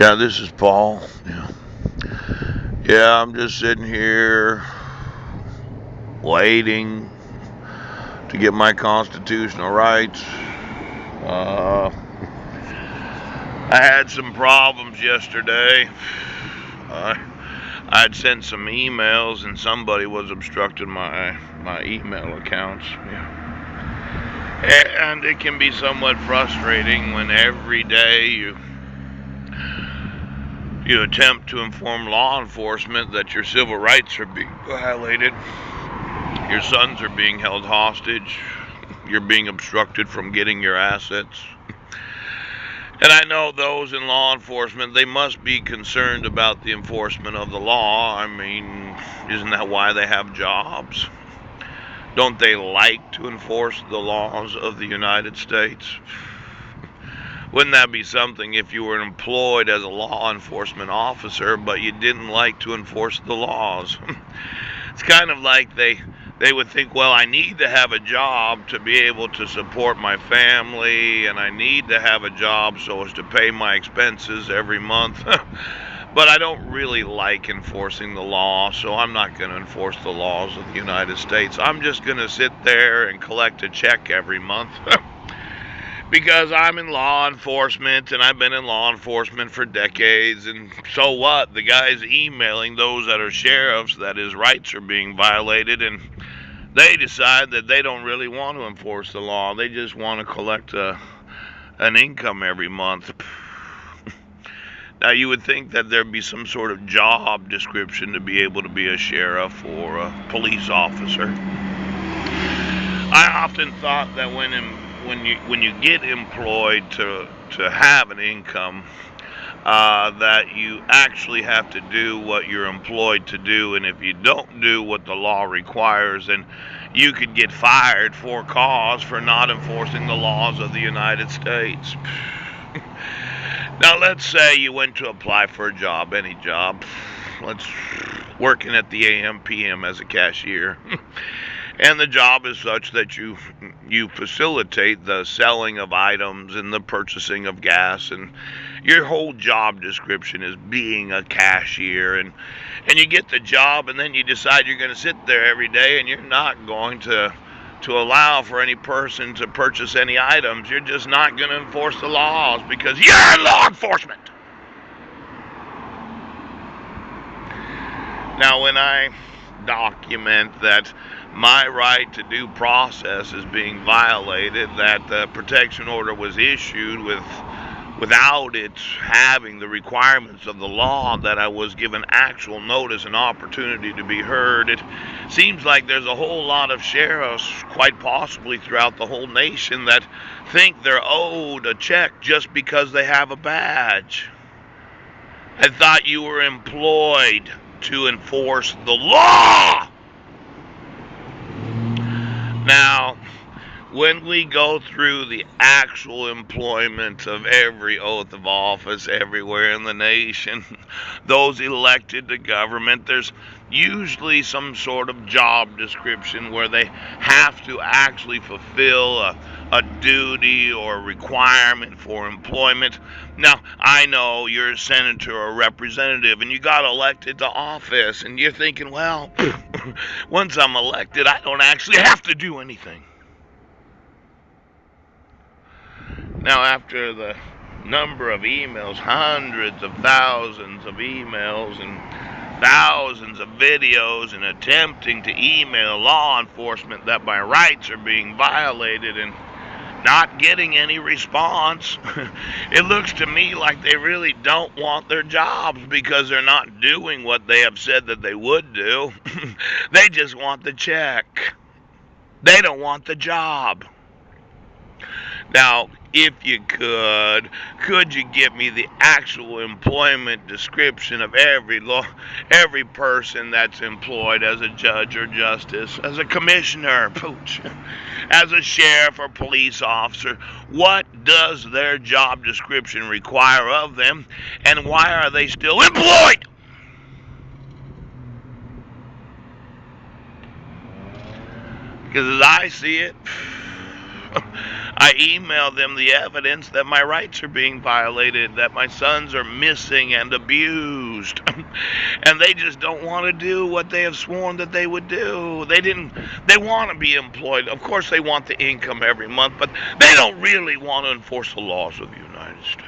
Yeah, this is Paul. Yeah, I'm just sitting here waiting to get my constitutional rights. Uh, I had some problems yesterday. Uh, I had sent some emails and somebody was obstructing my email accounts. And it can be somewhat frustrating when every day you attempt to inform law enforcement that your civil rights are being violated. Your sons are being held hostage. You're being obstructed from getting your assets. And I know those in law enforcement, they must be concerned about the enforcement of the law. I mean, isn't that why they have jobs? Don't they like to enforce the laws of the United States? Wouldn't that be something if you were employed as a law enforcement officer, but you didn't like to enforce the laws? It's kind of like they would think, well, I need to have a job to be able to support my family, and I need to have a job so as to pay my expenses every month. But I don't really like enforcing the law, so I'm not going to enforce the laws of the United States. I'm just going to sit there and collect a check every month. Because I'm in law enforcement, and I've been in law enforcement for decades, and so what? The guy's emailing those that are sheriffs that his rights are being violated, and they decide that they don't really want to enforce the law. They just want to collect an income every month. Now, you would think that there'd be some sort of job description to be able to be a sheriff or a police officer. I often thought that when you get employed to have an income, that you actually have to do what you're employed to do, and if you don't do what the law requires, then you could get fired for cause for not enforcing the laws of the United States. Now, let's say you went to apply for a job, any job. Let's working at the AM PM as a cashier. And the job is such that you facilitate the selling of items and the purchasing of gas, and your whole job description is being a cashier, and you get the job, and then you decide you're going to sit there every day and you're not going to allow for any person to purchase any items. You're just not going to enforce the laws because you're law enforcement. Now, when I document that my right to due process is being violated, that the protection order was issued without it having the requirements of the law, that I was given actual notice and opportunity to be heard, it seems like there's a whole lot of sheriffs, quite possibly throughout the whole nation, that think they're owed a check just because they have a badge. I thought you were employed to enforce the law. Now, when we go through the actual employment of every oath of office everywhere in the nation, those elected to government, there's usually some sort of job description where they have to actually fulfill a duty or requirement for employment. Now, I know you're a senator or representative and you got elected to office, and you're thinking, well, once I'm elected, I don't actually have to do anything. Now, after the number of emails, hundreds of thousands of emails and thousands of videos, and attempting to email law enforcement that my rights are being violated and not getting any response, it looks to me like they really don't want their jobs because they're not doing what they have said that they would do. They just want the check. They don't want the job. Now, if you could you give me the actual employment description of every person that's employed as a judge or justice, as a commissioner, as a sheriff or police officer? What does their job description require of them, and why are they still employed? Because as I see it, I email them the evidence that my rights are being violated, that my sons are missing and abused. And they just don't want to do what they have sworn that they would do. They want to be employed. Of course they want the income every month, but they don't really want to enforce the laws of the United States.